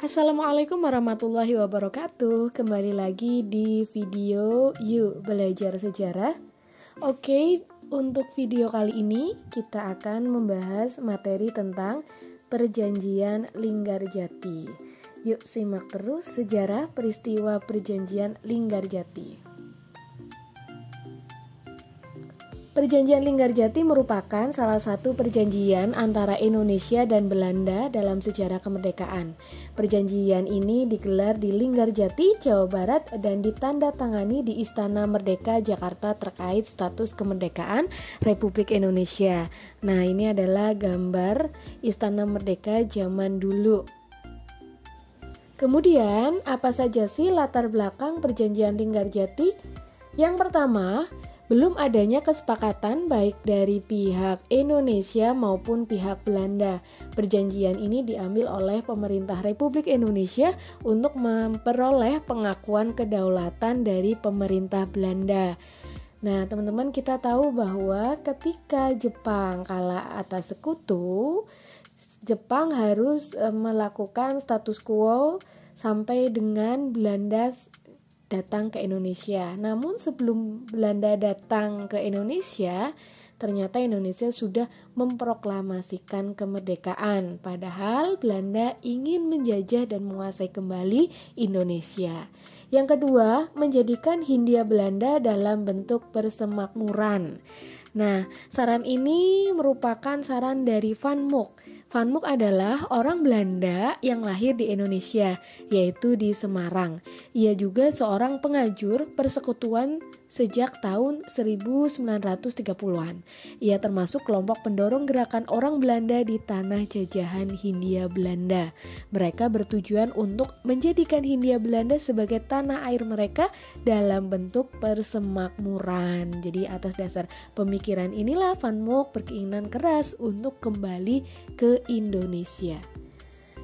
Assalamualaikum warahmatullahi wabarakatuh. Kembali lagi di video Yuk Belajar Sejarah. Oke, untuk video kali ini kita akan membahas materi tentang Perjanjian Linggarjati. Yuk simak terus sejarah peristiwa Perjanjian Linggarjati. Perjanjian Linggarjati merupakan salah satu perjanjian antara Indonesia dan Belanda dalam sejarah kemerdekaan. Perjanjian ini digelar di Linggarjati, Jawa Barat dan ditandatangani di Istana Merdeka, Jakarta terkait status kemerdekaan Republik Indonesia. Nah, ini adalah gambar Istana Merdeka zaman dulu. Kemudian, apa saja sih latar belakang Perjanjian Linggarjati? Yang pertama, belum adanya kesepakatan baik dari pihak Indonesia maupun pihak Belanda. Perjanjian ini diambil oleh pemerintah Republik Indonesia untuk memperoleh pengakuan kedaulatan dari pemerintah Belanda. Nah, teman-teman, kita tahu bahwa ketika Jepang kalah atas sekutu, Jepang harus melakukan status quo sampai dengan Belanda datang ke Indonesia. Namun sebelum Belanda datang ke Indonesia, ternyata Indonesia sudah memproklamasikan kemerdekaan. Padahal Belanda ingin menjajah dan menguasai kembali Indonesia. Yang kedua, menjadikan Hindia Belanda dalam bentuk persemakmuran. Nah, saran ini merupakan saran dari Van Mook. Van Mook adalah orang Belanda yang lahir di Indonesia, yaitu di Semarang. Ia juga seorang pengajur persekutuan sejak tahun 1930-an. Ia termasuk kelompok pendorong gerakan orang Belanda di tanah jajahan Hindia Belanda. Mereka bertujuan untuk menjadikan Hindia Belanda sebagai tanah air mereka dalam bentuk persemakmuran. Jadi atas dasar pemikiran inilah Van Mook berkeinginan keras untuk kembali ke Indonesia.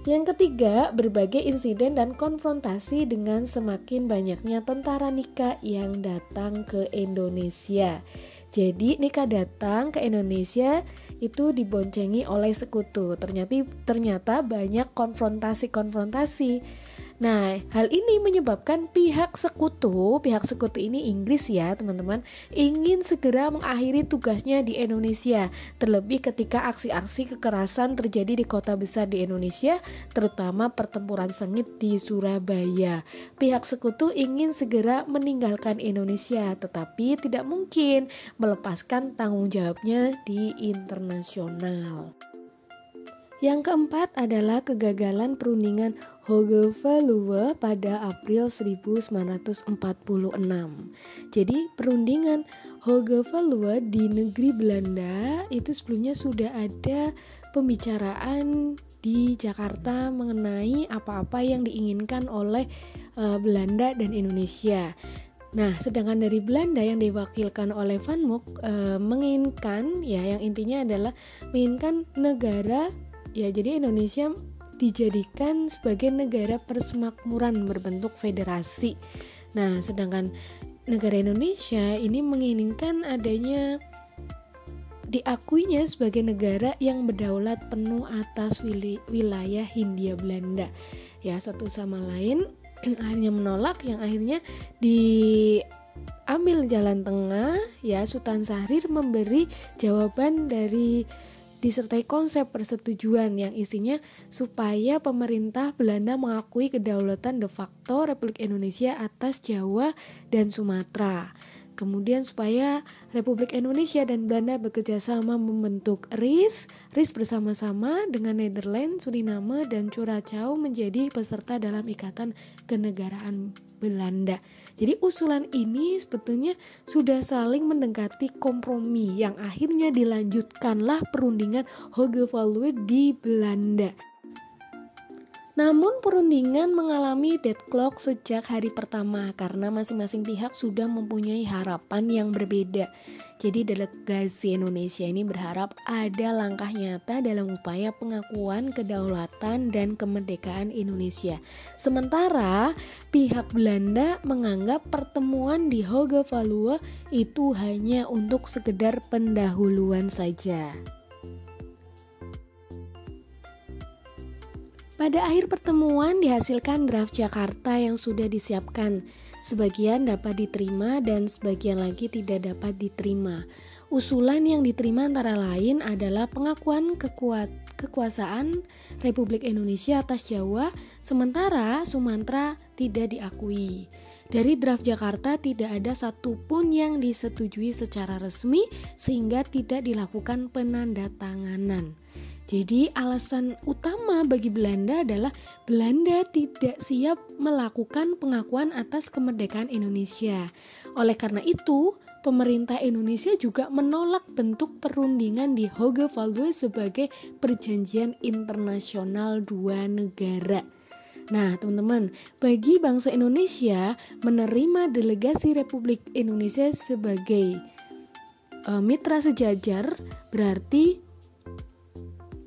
Yang ketiga, berbagai insiden dan konfrontasi dengan semakin banyaknya tentara Nika yang datang ke Indonesia. Jadi Nika datang ke Indonesia itu diboncengi oleh sekutu. Ternyata banyak konfrontasi. Nah, hal ini menyebabkan pihak sekutu ini Inggris ya teman-teman, ingin segera mengakhiri tugasnya di Indonesia. Terlebih ketika aksi-aksi kekerasan terjadi di kota besar di Indonesia, terutama pertempuran sengit di Surabaya. Pihak sekutu ingin segera meninggalkan Indonesia, tetapi tidak mungkin melepaskan tanggung jawabnya di internasional. Yang keempat adalah kegagalan perundingan Hooge-Veluwe pada April 1946. Jadi perundingan Hooge-Veluwe di negeri Belanda itu sebelumnya sudah ada pembicaraan di Jakarta mengenai apa-apa yang diinginkan oleh Belanda dan Indonesia. Nah, sedangkan dari Belanda yang diwakilkan oleh Van Mook menginginkan, ya yang intinya adalah menginginkan negara, ya jadi Indonesia dijadikan sebagai negara persemakmuran berbentuk federasi. Nah, sedangkan negara Indonesia ini menginginkan adanya diakuinya sebagai negara yang berdaulat penuh atas wilayah Hindia Belanda. Ya, satu sama lain akhirnya menolak, yang akhirnya diambil jalan tengah. Ya, Sultan Syahrir memberi jawaban disertai konsep persetujuan yang isinya supaya pemerintah Belanda mengakui kedaulatan de facto Republik Indonesia atas Jawa dan Sumatera. Kemudian supaya Republik Indonesia dan Belanda bekerjasama membentuk RIS bersama-sama dengan Nederland, Suriname, dan Curaçao menjadi peserta dalam ikatan kenegaraan Belanda. Jadi usulan ini sebetulnya sudah saling mendekati kompromi yang akhirnya dilanjutkanlah perundingan Hooge-Veluwe di Belanda. Namun perundingan mengalami deadlock sejak hari pertama karena masing-masing pihak sudah mempunyai harapan yang berbeda. Jadi delegasi Indonesia ini berharap ada langkah nyata dalam upaya pengakuan kedaulatan dan kemerdekaan Indonesia. Sementara pihak Belanda menganggap pertemuan di Hooge-Veluwe itu hanya untuk sekedar pendahuluan saja. Pada akhir pertemuan dihasilkan draft Jakarta yang sudah disiapkan. Sebagian dapat diterima dan sebagian lagi tidak dapat diterima. Usulan yang diterima antara lain adalah pengakuan kekuasaan Republik Indonesia atas Jawa, sementara Sumatera tidak diakui. Dari draft Jakarta tidak ada satupun yang disetujui secara resmi sehingga tidak dilakukan penandatanganan. Jadi alasan utama bagi Belanda adalah Belanda tidak siap melakukan pengakuan atas kemerdekaan Indonesia. Oleh karena itu, pemerintah Indonesia juga menolak bentuk perundingan di Hooge-Valluwe sebagai perjanjian internasional dua negara. Nah, teman-teman, bagi bangsa Indonesia menerima delegasi Republik Indonesia sebagai mitra sejajar berarti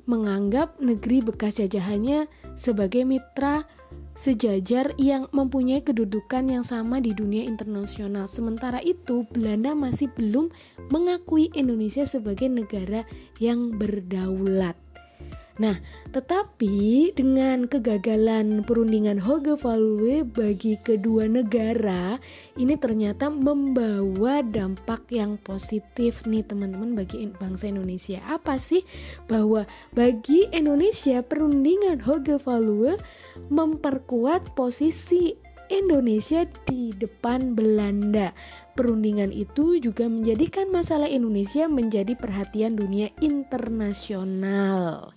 menganggap negeri bekas jajahannya sebagai mitra sejajar yang mempunyai kedudukan yang sama di dunia internasional. Sementara itu, Belanda masih belum mengakui Indonesia sebagai negara yang berdaulat. Nah, tetapi dengan kegagalan perundingan Hooge-Valluwe bagi kedua negara, ini ternyata membawa dampak yang positif nih teman-teman bagi bangsa Indonesia. Apa sih? Bahwa bagi Indonesia perundingan Hooge-Valluwe memperkuat posisi Indonesia di depan Belanda. Perundingan itu juga menjadikan masalah Indonesia menjadi perhatian dunia internasional.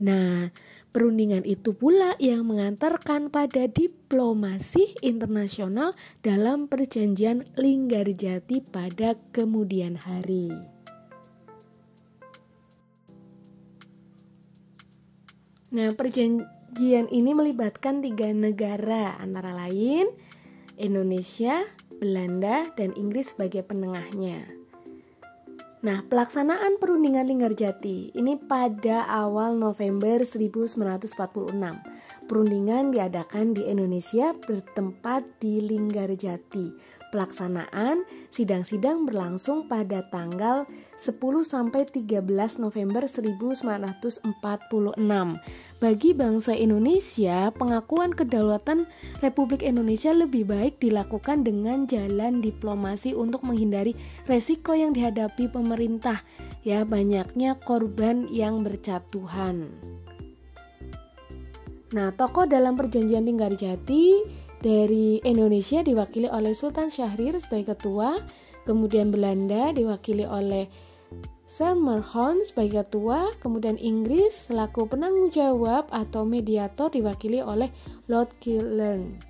Nah, perundingan itu pula yang mengantarkan pada diplomasi internasional dalam perjanjian Linggarjati pada kemudian hari. Nah, perjanjian ini melibatkan 3 negara, antara lain Indonesia, Belanda, dan Inggris sebagai penengahnya. Nah, pelaksanaan perundingan Linggarjati ini pada awal November 1946. Perundingan diadakan di Indonesia bertempat di Linggarjati. Pelaksanaan sidang-sidang berlangsung pada tanggal 10-13 November 1946. Bagi bangsa Indonesia, pengakuan kedaulatan Republik Indonesia lebih baik dilakukan dengan jalan diplomasi untuk menghindari resiko yang dihadapi pemerintah, ya banyaknya korban yang berjatuhan. Nah, tokoh dalam perjanjian Linggarjati dari Indonesia diwakili oleh Sultan Syahrir sebagai ketua, kemudian Belanda diwakili oleh Sermerhorn sebagai ketua, kemudian Inggris selaku penanggung jawab atau mediator diwakili oleh Lord Killarney.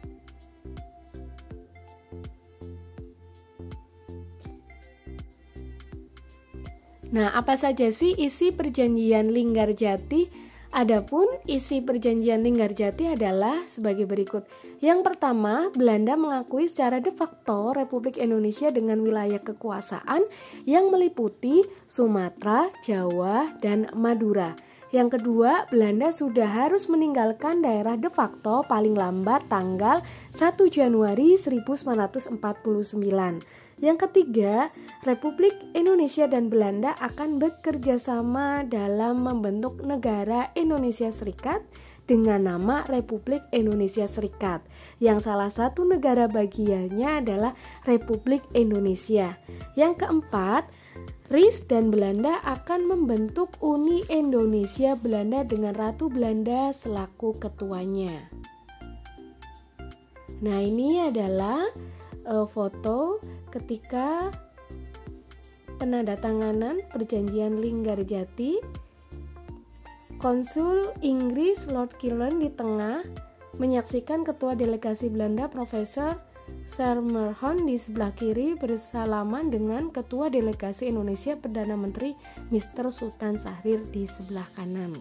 Nah, apa saja sih isi perjanjian Linggarjati? Adapun isi perjanjian Linggarjati adalah sebagai berikut. Yang pertama, Belanda mengakui secara de facto Republik Indonesia dengan wilayah kekuasaan yang meliputi Sumatera, Jawa, dan Madura. Yang kedua, Belanda sudah harus meninggalkan daerah de facto paling lambat tanggal 1 Januari 1949. Yang ketiga, Republik Indonesia dan Belanda akan bekerja sama dalam membentuk negara Indonesia Serikat dengan nama Republik Indonesia Serikat, yang salah satu negara bagiannya adalah Republik Indonesia. Yang keempat, RIS dan Belanda akan membentuk Uni Indonesia Belanda dengan Ratu Belanda selaku ketuanya. Nah, ini adalah foto ketika penandatanganan perjanjian Linggarjati. Konsul Inggris Lord Killarney di tengah menyaksikan ketua delegasi Belanda Profesor Sermerhorn di sebelah kiri bersalaman dengan ketua delegasi Indonesia Perdana Menteri Mr. Sultan Syahrir di sebelah kanan.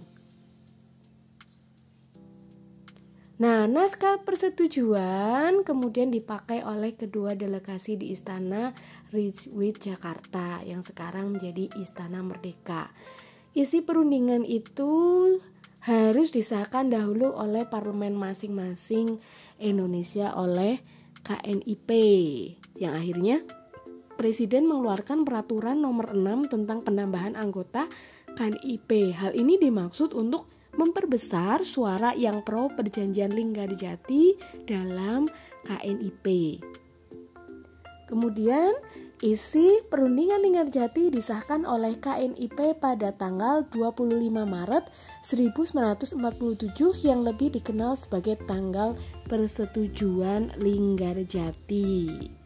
Nah, naskah persetujuan kemudian dipakai oleh kedua delegasi di Istana Rijksmuseum Jakarta yang sekarang menjadi Istana Merdeka. Isi perundingan itu harus disahkan dahulu oleh parlemen masing-masing Indonesia oleh KNIP, yang akhirnya Presiden mengeluarkan peraturan nomor 6 tentang penambahan anggota KNIP. Hal ini dimaksud untuk memperbesar suara yang pro Perjanjian Linggarjati dalam KNIP. Kemudian, isi Perundingan Linggarjati disahkan oleh KNIP pada tanggal 25 Maret 1947 yang lebih dikenal sebagai tanggal Persetujuan Linggarjati.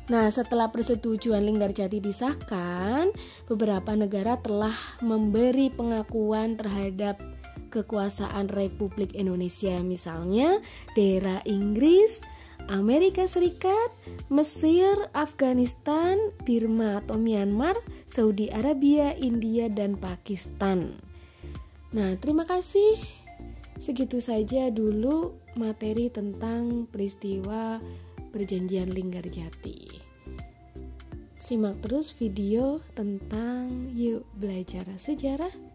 Nah, setelah Persetujuan Linggarjati disahkan, beberapa negara telah memberi pengakuan terhadap kekuasaan Republik Indonesia, misalnya daerah Inggris, Amerika Serikat, Mesir, Afghanistan, Burma atau Myanmar, Saudi Arabia, India, dan Pakistan. Nah, terima kasih. Segitu saja dulu materi tentang peristiwa Perjanjian Linggarjati. Simak terus video tentang Yuk Belajar Sejarah